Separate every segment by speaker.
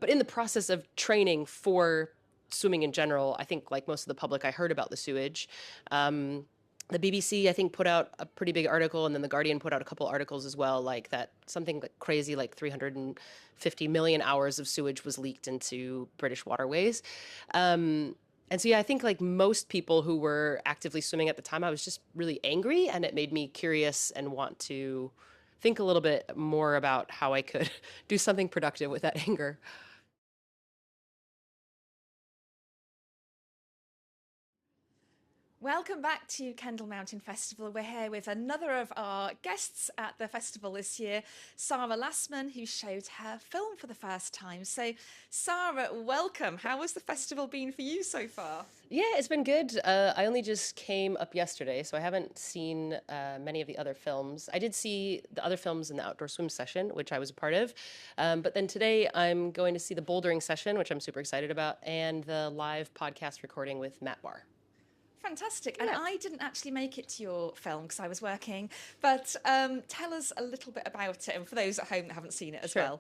Speaker 1: But in the process of training for swimming in general, I think like most of the public, I heard about the sewage. Um, the BBC, I think, put out a pretty big article, and then the Guardian put out a couple articles as well, like that something like crazy, like 350 million hours of sewage was leaked into British waterways. And so, yeah, I think like most people who were actively swimming at the time, I was just really angry, and it made me curious and want to think a little bit more about how I could do something productive with that anger.
Speaker 2: Welcome back to Kendal Mountain Festival. We're here with another of our guests at the festival this year, Sara Lessmann, who showed her film for the first time. So, Sara, welcome. How has the festival been for you so far?
Speaker 1: Yeah, it's been good. I only just came up yesterday, so I haven't seen many of the other films. I did see the other films in the outdoor swim session, which I was a part of. But then today I'm going to see the bouldering session, which I'm super excited about, and the live podcast recording with Matt Barr.
Speaker 2: Fantastic. And
Speaker 1: Yeah.
Speaker 2: I didn't actually make it to your film because I was working, but tell us a little bit about it, and for those at home that haven't seen it as
Speaker 1: Sure.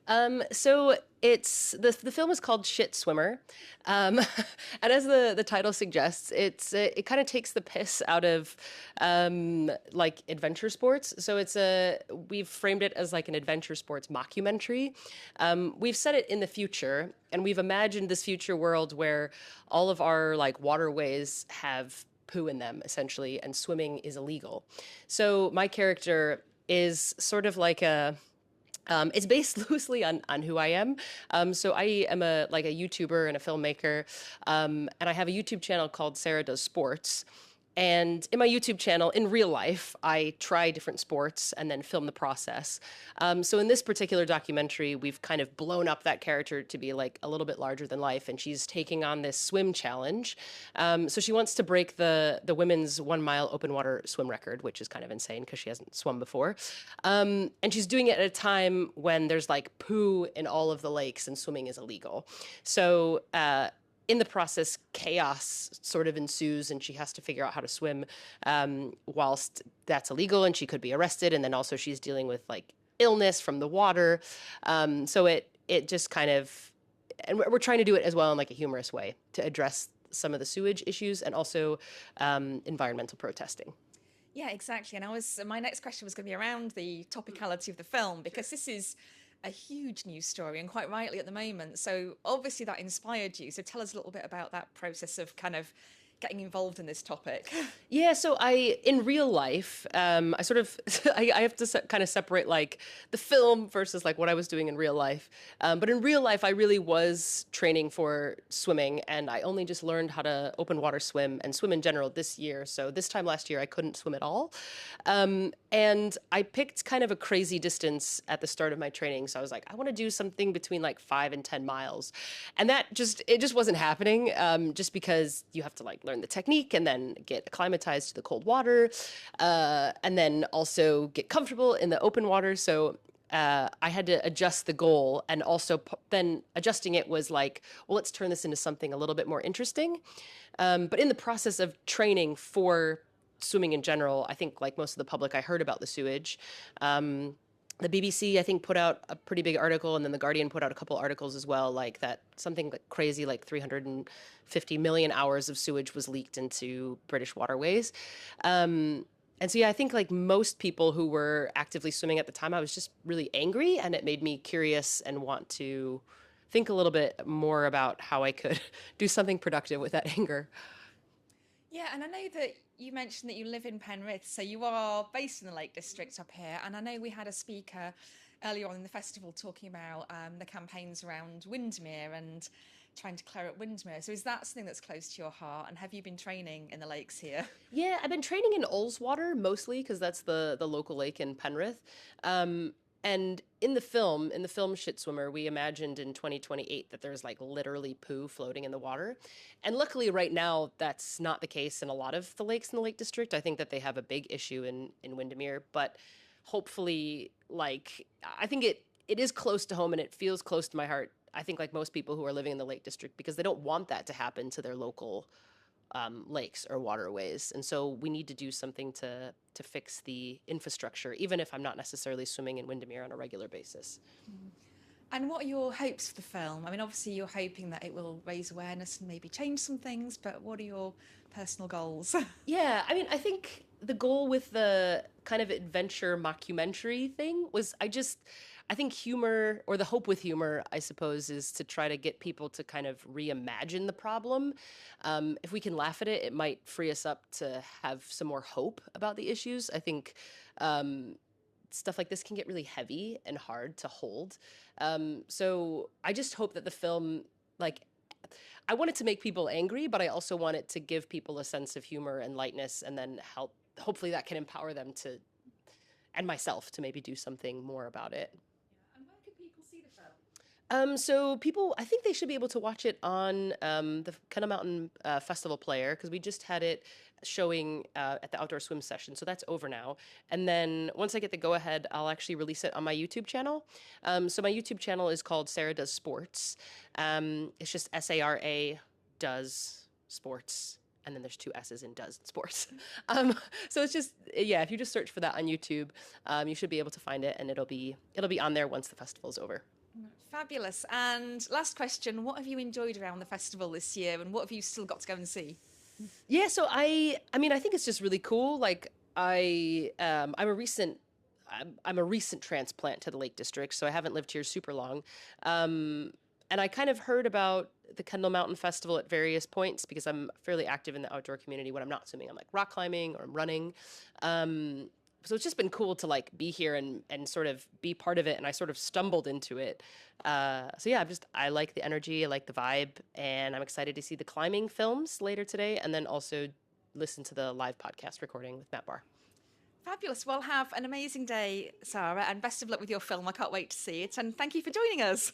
Speaker 2: well.
Speaker 1: So it's the film is called Shit Swimmer, and as the title suggests, it kind of takes the piss out of like adventure sports. So we've framed it as like an adventure sports mockumentary. We've set it in the future, and we've imagined this future world where all of our like waterways have poo in them essentially, and swimming is illegal. So my character is sort of like a it's based loosely on who I am. So I am a YouTuber and a filmmaker, and I have a YouTube channel called Sara Does Sports. And in my YouTube channel, in real life, I try different sports and then film the process. So in this particular documentary, we've kind of blown up that character to be like a little bit larger than life, and she's taking on this swim challenge. So she wants to break the women's 1 mile open water swim record, which is kind of insane because she hasn't swum before. And she's doing it at a time when there's like poo in all of the lakes and swimming is illegal. So in the process, chaos sort of ensues, and she has to figure out how to swim whilst that's illegal, and she could be arrested. And then also she's dealing with like illness from the water. So it just kind of, and we're trying to do it as well in like a humorous way to address some of the sewage issues and also environmental protesting.
Speaker 2: Yeah, exactly. And my next question was going to be around the topicality of the film because this is a huge news story and quite rightly at the moment. So obviously that inspired you. So tell us a little bit about that process of kind of getting involved in this topic.
Speaker 1: Yeah, so in real life, I sort of, I have to kind of separate like the film versus like what I was doing in real life. But in real life, I really was training for swimming, and I only just learned how to open water swim and swim in general this year. So this time last year, I couldn't swim at all. And I picked kind of a crazy distance at the start of my training. So I was like, I want to do something between like 5 and 10 miles. And it just wasn't happening, just because you have to like learn the technique and then get acclimatized to the cold water, and then also get comfortable in the open water. So I had to adjust the goal, and also then adjusting it was like, well, let's turn this into something a little bit more interesting. But in the process of training for swimming in general, I think like most of the public, I heard about the sewage. The BBC, I think, put out a pretty big article, and then the Guardian put out a couple articles as well, like that something like crazy, like 350 million hours of sewage was leaked into British waterways. And so, yeah, I think like most people who were actively swimming at the time, I was just really angry, and it made me curious and want to think a little bit more about how I could do something productive with that anger.
Speaker 2: Yeah, and I know that you mentioned that you live in Penrith, so you are based in the Lake District up here. And I know we had a speaker earlier on in the festival talking about the campaigns around Windermere and trying to clear up Windermere. So is that something that's close to your heart? And have you been training in the lakes here?
Speaker 1: Yeah, I've been training in Ullswater mostly because that's the local lake in Penrith. And in the film Shit Swimmer, we imagined in 2028 that there's like literally poo floating in the water. And luckily right now that's not the case in a lot of the lakes in the Lake District. I think that they have a big issue in Windermere, but hopefully like I think it is close to home and it feels close to my heart. I think like most people who are living in the Lake District, because they don't want that to happen to their local lakes or waterways. And so we need to do something to fix the infrastructure, even if I'm not necessarily swimming in Windermere on a regular basis.
Speaker 2: And what are your hopes for the film? I mean, obviously, you're hoping that it will raise awareness and maybe change some things, but what are your personal goals?
Speaker 1: Yeah, I mean, I think the goal with the kind of adventure mockumentary thing was I think humor, or the hope with humor, I suppose, is to try to get people to kind of reimagine the problem. If we can laugh at it, it might free us up to have some more hope about the issues. I think um, stuff like this can get really heavy and hard to hold. So I just hope that the film, like, I want it to make people angry, but I also want it to give people a sense of humor and lightness, and then help. Hopefully, that can empower them to, and myself, to maybe do something more about it.
Speaker 2: And where can people see the film?
Speaker 1: So people, I think they should be able to watch it on the Kettle Mountain Festival player, because we just had it showing at the outdoor swim session. So that's over now. And then once I get the go ahead, I'll actually release it on my YouTube channel. So my YouTube channel is called Sara Does Sports. It's just SARA does sports. And then there's two S's in does sports. So it's just, yeah, if you just search for that on YouTube, you should be able to find it, and it'll be on there once the festival's over.
Speaker 2: Fabulous. And last question, what have you enjoyed around the festival this year, and what have you still got to go and see?
Speaker 1: Yeah, so I mean, I think it's just really cool. Like I'm a recent transplant to the Lake District, so I haven't lived here super long. And I kind of heard about the Kendall Mountain Festival at various points, because I'm fairly active in the outdoor community when I'm not swimming. I'm like rock climbing or I'm running. So it's just been cool to like be here and sort of be part of it. And I sort of stumbled into it. So yeah, I like the energy, I like the vibe, and I'm excited to see the climbing films later today, and then also listen to the live podcast recording with Matt Barr.
Speaker 2: Fabulous. Well, have an amazing day, Sarah, and best of luck with your film. I can't wait to see it. And thank you for joining us.